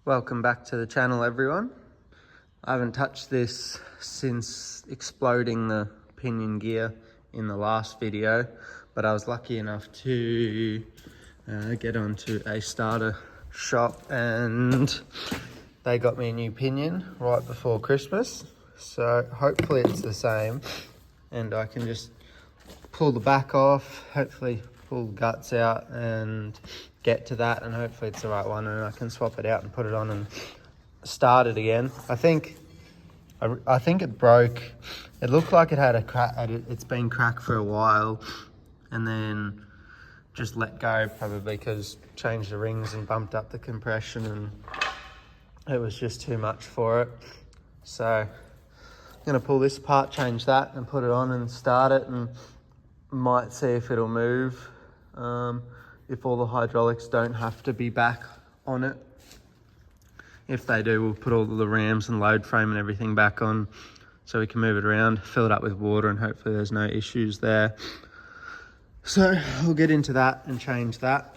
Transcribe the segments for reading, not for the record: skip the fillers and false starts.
Welcome back to the channel, everyone. I haven't touched this since exploding the pinion gear in the last video, but I was lucky enough to get onto a starter shop and they got me a new pinion right before Christmas. So hopefully it's the same and I can just pull the back off, hopefully pull the guts out and get to that, and hopefully it's the right one and I can swap it out and put it on and start it again. I think it broke. It looked like it had a crack. It's been cracked for a while and then just let go, probably because changed the rings and bumped up the compression and it was just too much for it. So I'm gonna pull this apart, change that and put it on and start it, and might see if it'll move. If all the hydraulics don't have to be back on it. If they do, we'll put all the rams and load frame and everything back on so we can move it around, fill it up with water, and hopefully there's no issues there. So we'll get into that and change that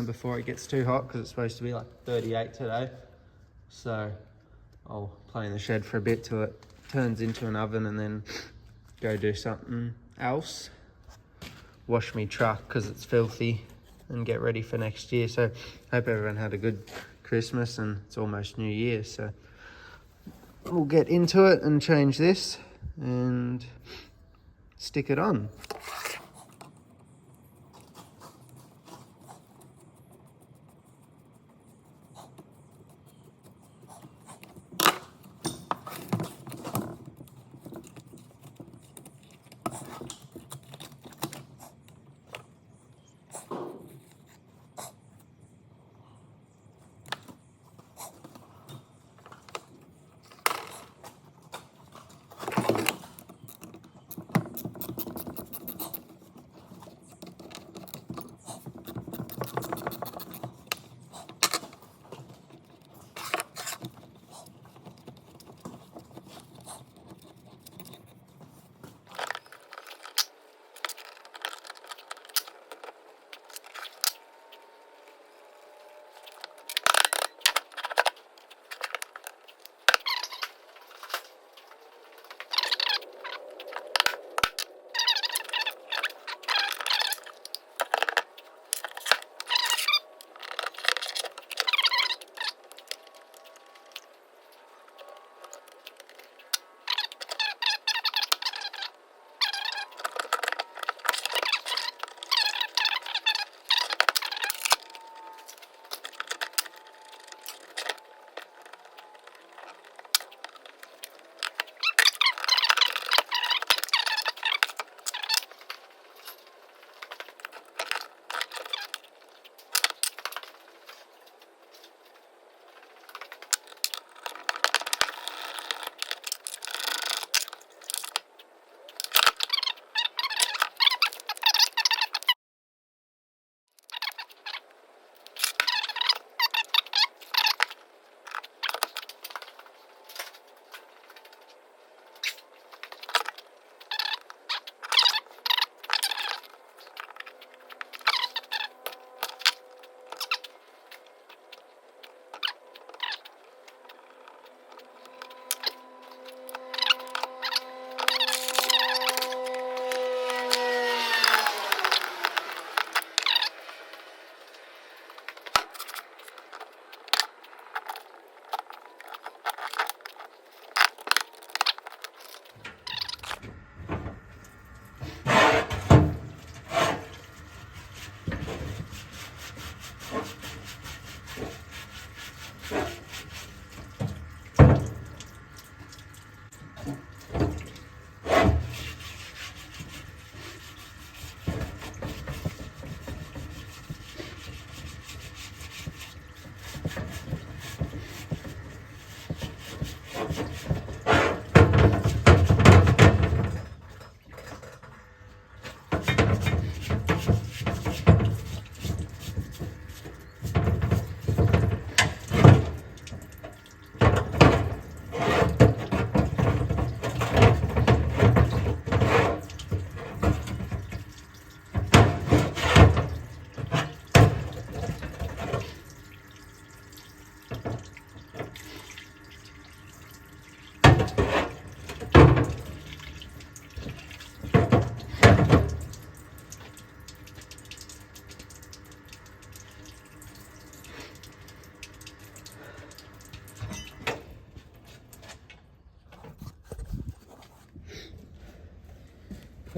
before it gets too hot, because it's supposed to be like 38 today. So I'll play in the shed for a bit till it turns into an oven and then go do something else. Wash me truck because it's filthy and get ready for next year. So hope everyone had a good Christmas and it's almost New Year. So we'll get into it and change this and stick it on.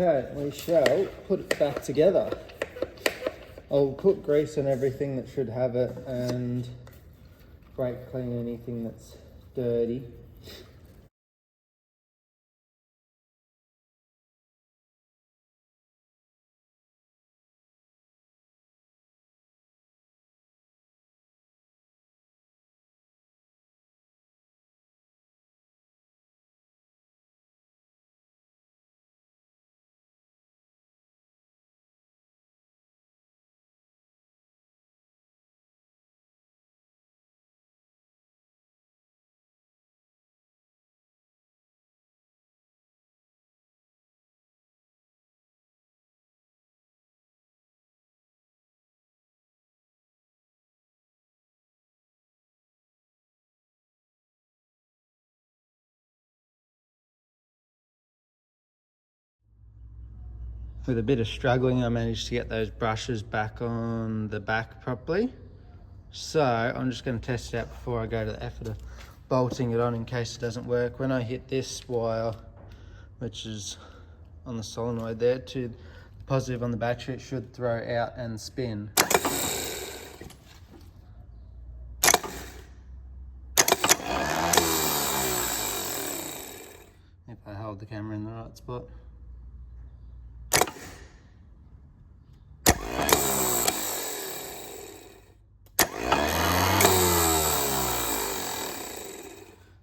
Okay, we shall put it back together. I'll put grease on everything that should have it and brake clean anything that's dirty. With a bit of struggling, I managed to get those brushes back on the back properly. So I'm just going to test it out before I go to the effort of bolting it on in case it doesn't work. When I hit this wire, which is on the solenoid there, to the positive on the battery, it should throw out and spin. If I hold the camera in the right spot.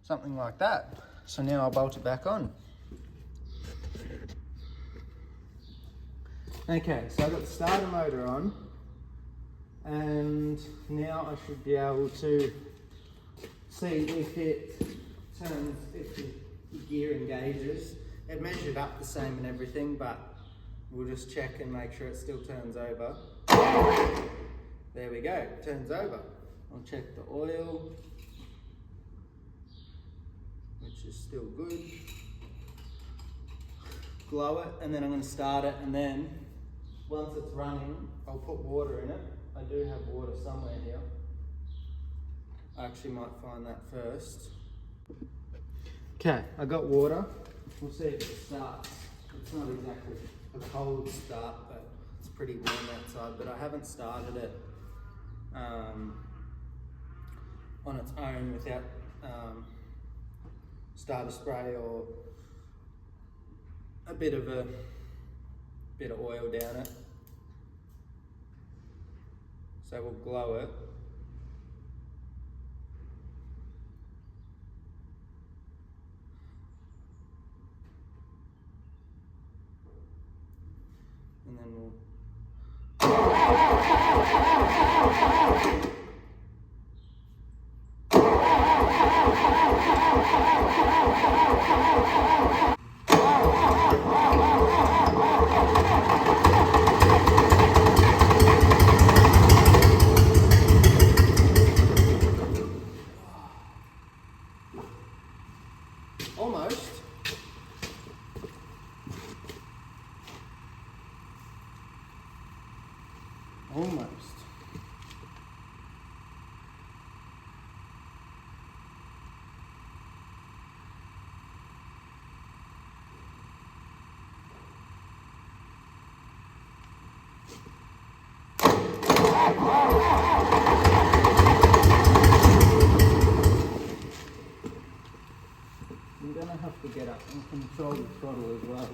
Something like that. So now I'll bolt it back on. Okay, so I've got the starter motor on, and now I should be able to see if it turns, if the gear engages. It measured up the same and everything, but we'll just check and make sure it still turns over. There we go, it turns over. I'll check the oil, which is still good. Glow it, and then I'm going to start it, and then once it's running, I'll put water in it. I do have water somewhere here. I actually might find that first. Okay, I got water. We'll see if it starts. It's not exactly a cold start, but it's pretty warm outside, but I haven't started it on its own without starter spray or a bit of oil down it. So we'll glow it. And then we'll almost. Almost. I'm going to have to get up and control the throttle as well.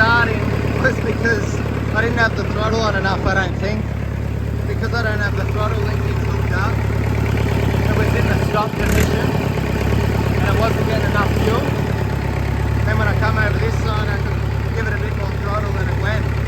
starting was because I didn't have the throttle on enough, I don't think. Because I don't have the throttle linkage hooked up, it was in the stop position and it wasn't getting enough fuel. Then when I come over this side, I could give it a bit more throttle than it went.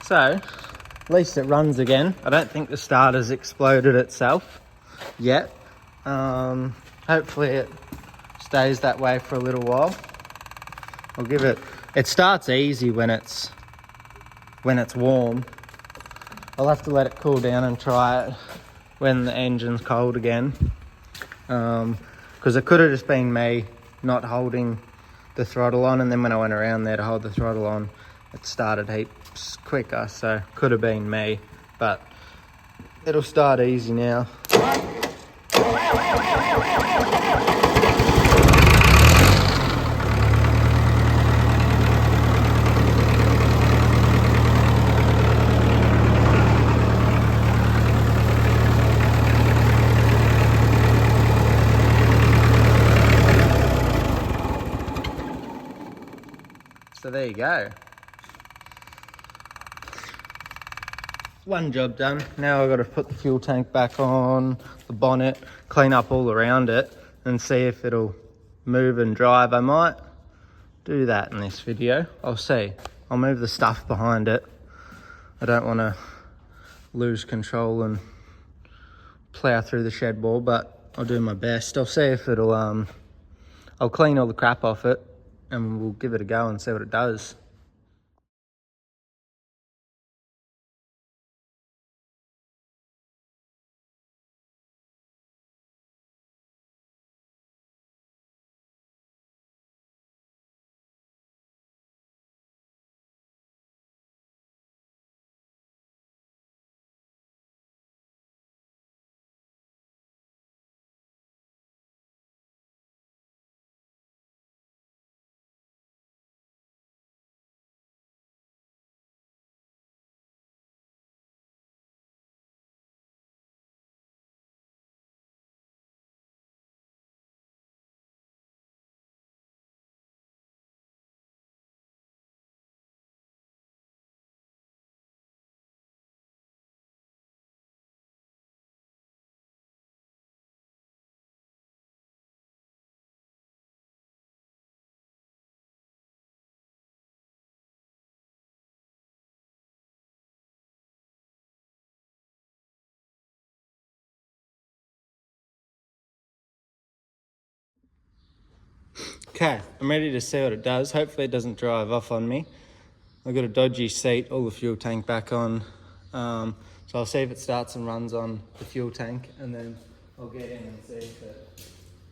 So, at least it runs again. I don't think the starter's exploded itself yet. Hopefully it stays that way for a little while. I'll give it, it starts easy when it's warm. I'll have to let it cool down and try it when the engine's cold again. Because it could have just been me not holding the throttle on, and then when I went around there to hold the throttle on, it started heaps quicker, so could have been me, but it'll start easy now. So there you go. One job done. Now I've got to put the fuel tank back on, the bonnet, clean up all around it and see if it'll move and drive. I might do that in this video. I'll see. I'll move the stuff behind it. I don't want to lose control and plough through the shed wall, but I'll do my best. I'll see if it'll, I'll clean all the crap off it and we'll give it a go and see what it does. Okay, I'm ready to see what it does. Hopefully it doesn't drive off on me. I've got a dodgy seat, all the fuel tank back on. So I'll see if it starts and runs on the fuel tank, and then I'll get in and see if it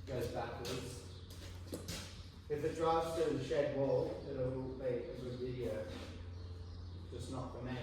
goes backwards. If it drives through the shed wall, it'll be a good video, just not for me.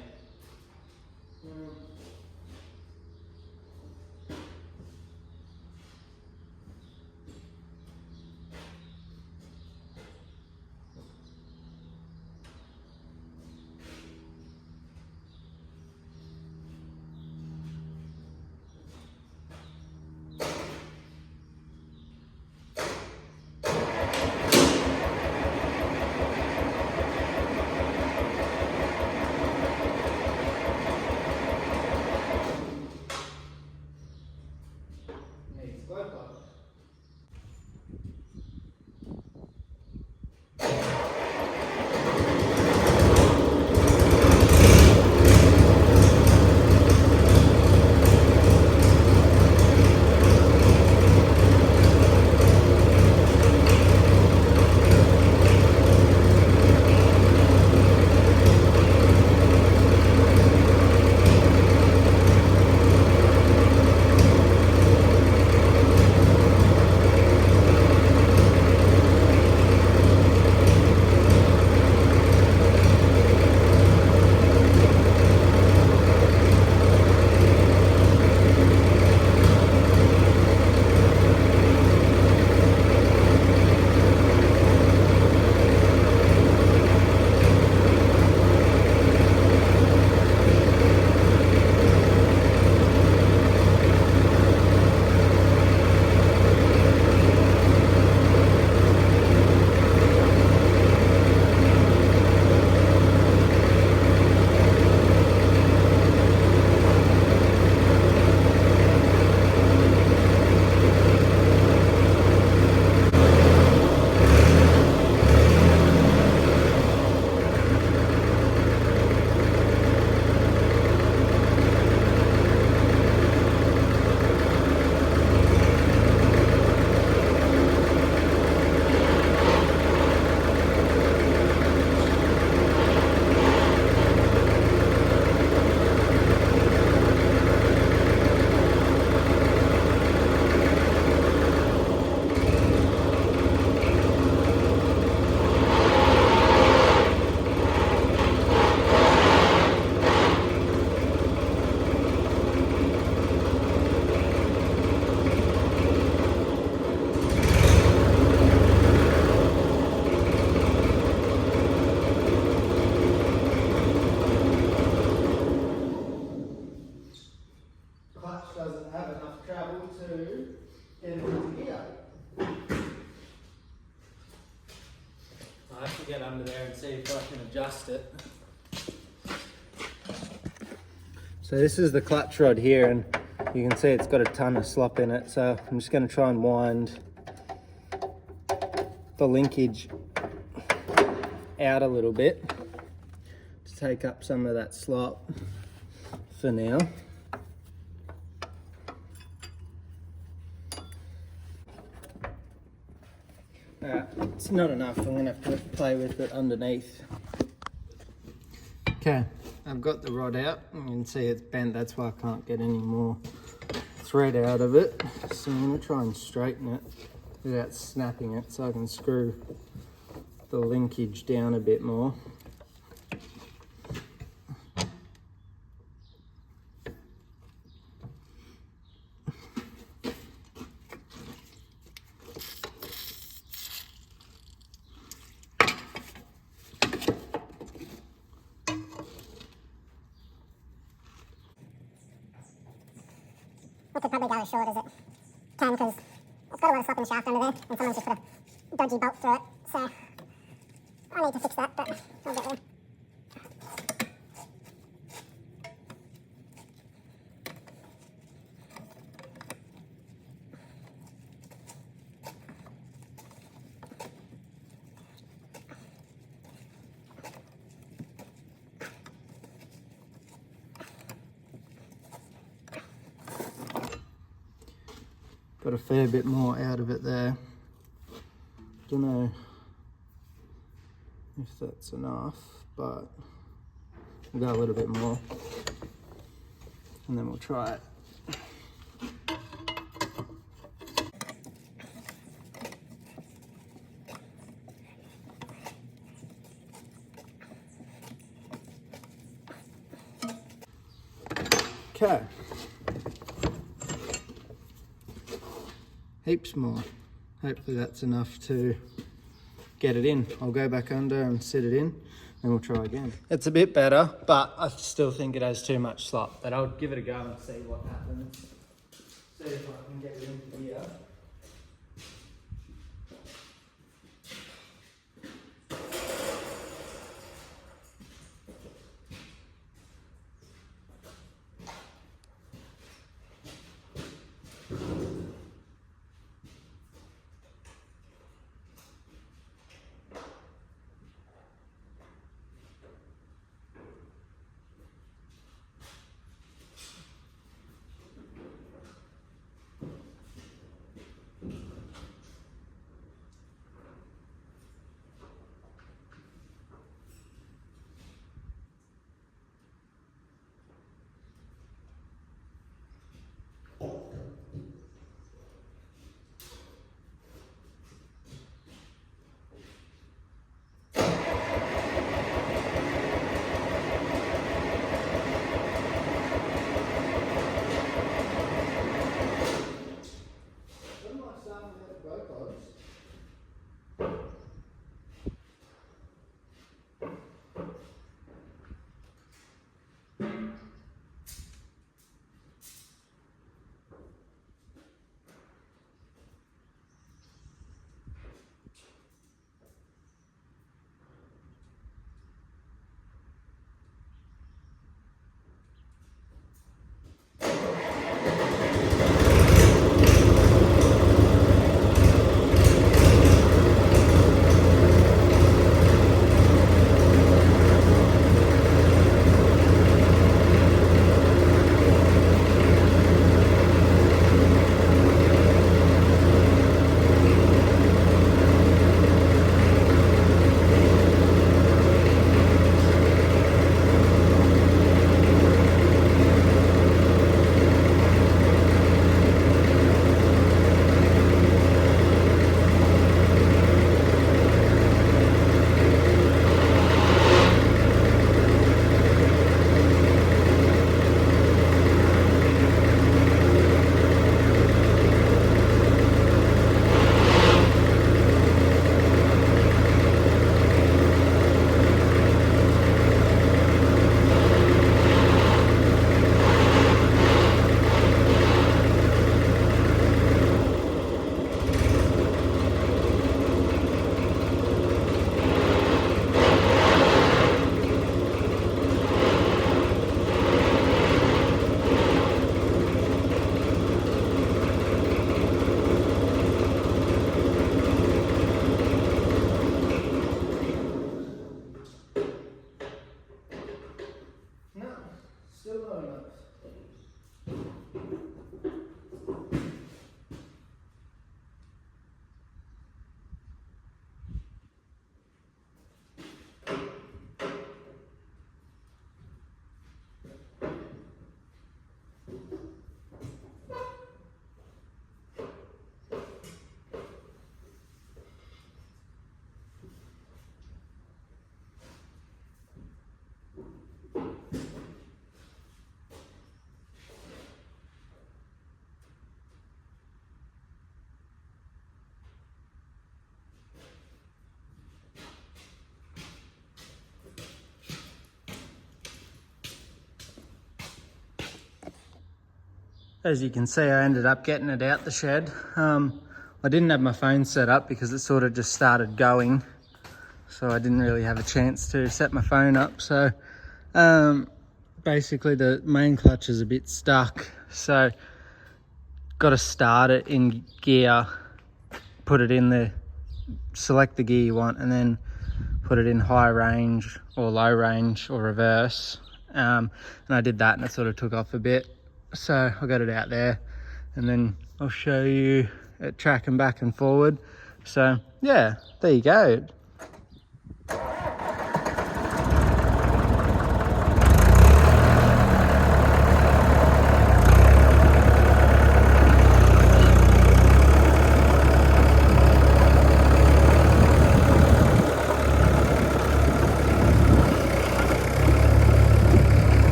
have enough travel to get it into gear. I have to get under there and see if I can adjust it. So this is the clutch rod here, and you can see it's got a ton of slop in it. So I'm just going to try and wind the linkage out a little bit to take up some of that slop for now. It's not enough, I'm going to have to play with it underneath. Okay, I've got the rod out. You can see it's bent, that's why I can't get any more thread out of it. So I'm going to try and straighten it without snapping it so I can screw the linkage down a bit more. We could probably go as short as it can because it's got a lot of slop in the shaft under there and someone's just put a dodgy bolt through it. So I need to fix that, but I'll get there. Got a fair bit more out of it there. Don't know if that's enough, but we'll go a little bit more and then we'll try it. Okay. Heaps more. Hopefully that's enough to get it in. I'll go back under and sit it in and we'll try again. It's a bit better, but I still think it has too much slop, but I'll give it a go and see what happens. See if I can get it into here. As you can see, I ended up getting it out the shed. I didn't have my phone set up because it sort of just started going, so I didn't really have a chance to set my phone up. So basically the main clutch is a bit stuck, so got to start it in gear, put it in the, select the gear you want, and then put it in high range or low range or reverse. And I did that and it sort of took off a bit. So I got it out there, and then I'll show you it tracking back and forward. So yeah, there you go.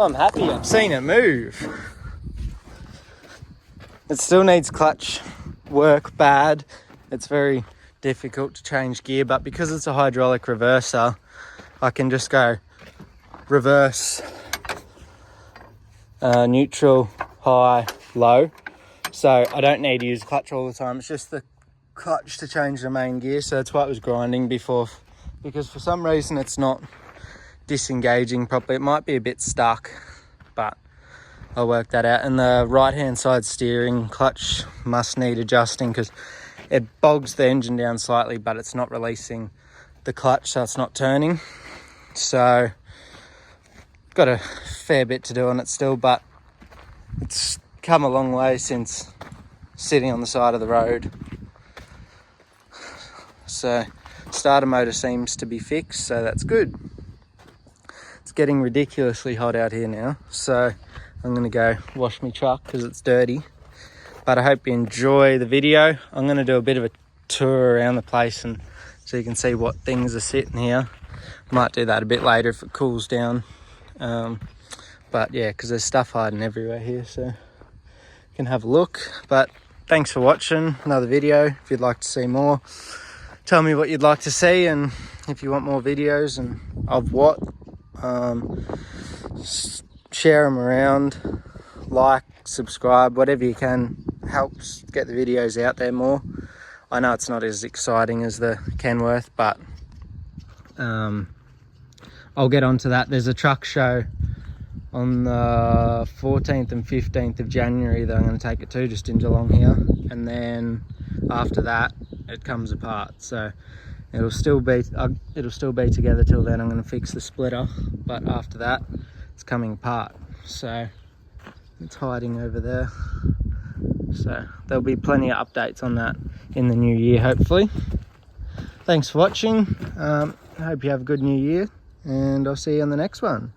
I'm happy I've seen it move. It still needs clutch work bad. It's very difficult to change gear, but because it's a hydraulic reverser, I can just go reverse, neutral, high, low. So I don't need to use clutch all the time. It's just the clutch to change the main gear. So that's why it was grinding before, because for some reason it's not disengaging properly. It might be a bit stuck, but I'll work that out. And the right hand side steering clutch must need adjusting because it bogs the engine down slightly, but it's not releasing the clutch, so it's not turning. So got a fair bit to do on it still, but it's come a long way since sitting on the side of the road. So starter motor seems to be fixed, so that's good. It's getting ridiculously hot out here now, so I'm gonna go wash my truck because it's dirty. But I hope you enjoy the video. I'm gonna do a bit of a tour around the place and so you can see what things are sitting here. Might do that a bit later if it cools down. But yeah, because there's stuff hiding everywhere here, so you can have a look. But thanks for watching another video. If you'd like to see more, tell me what you'd like to see, and if you want more videos and of what, share them around, like, subscribe, whatever you can helps get the videos out there more. I know it's not as exciting as the Kenworth, but I'll get onto that. There's a truck show on the 14th and 15th of January that I'm going to take it to, just in Geelong here, and then after that it comes apart, so it'll still be together till then. I'm going to fix the splitter, but after that it's coming apart, so it's hiding over there. So there'll be plenty of updates on that in the new year, hopefully. Thanks for watching. I hope you have a good new year, and I'll see you on the next one.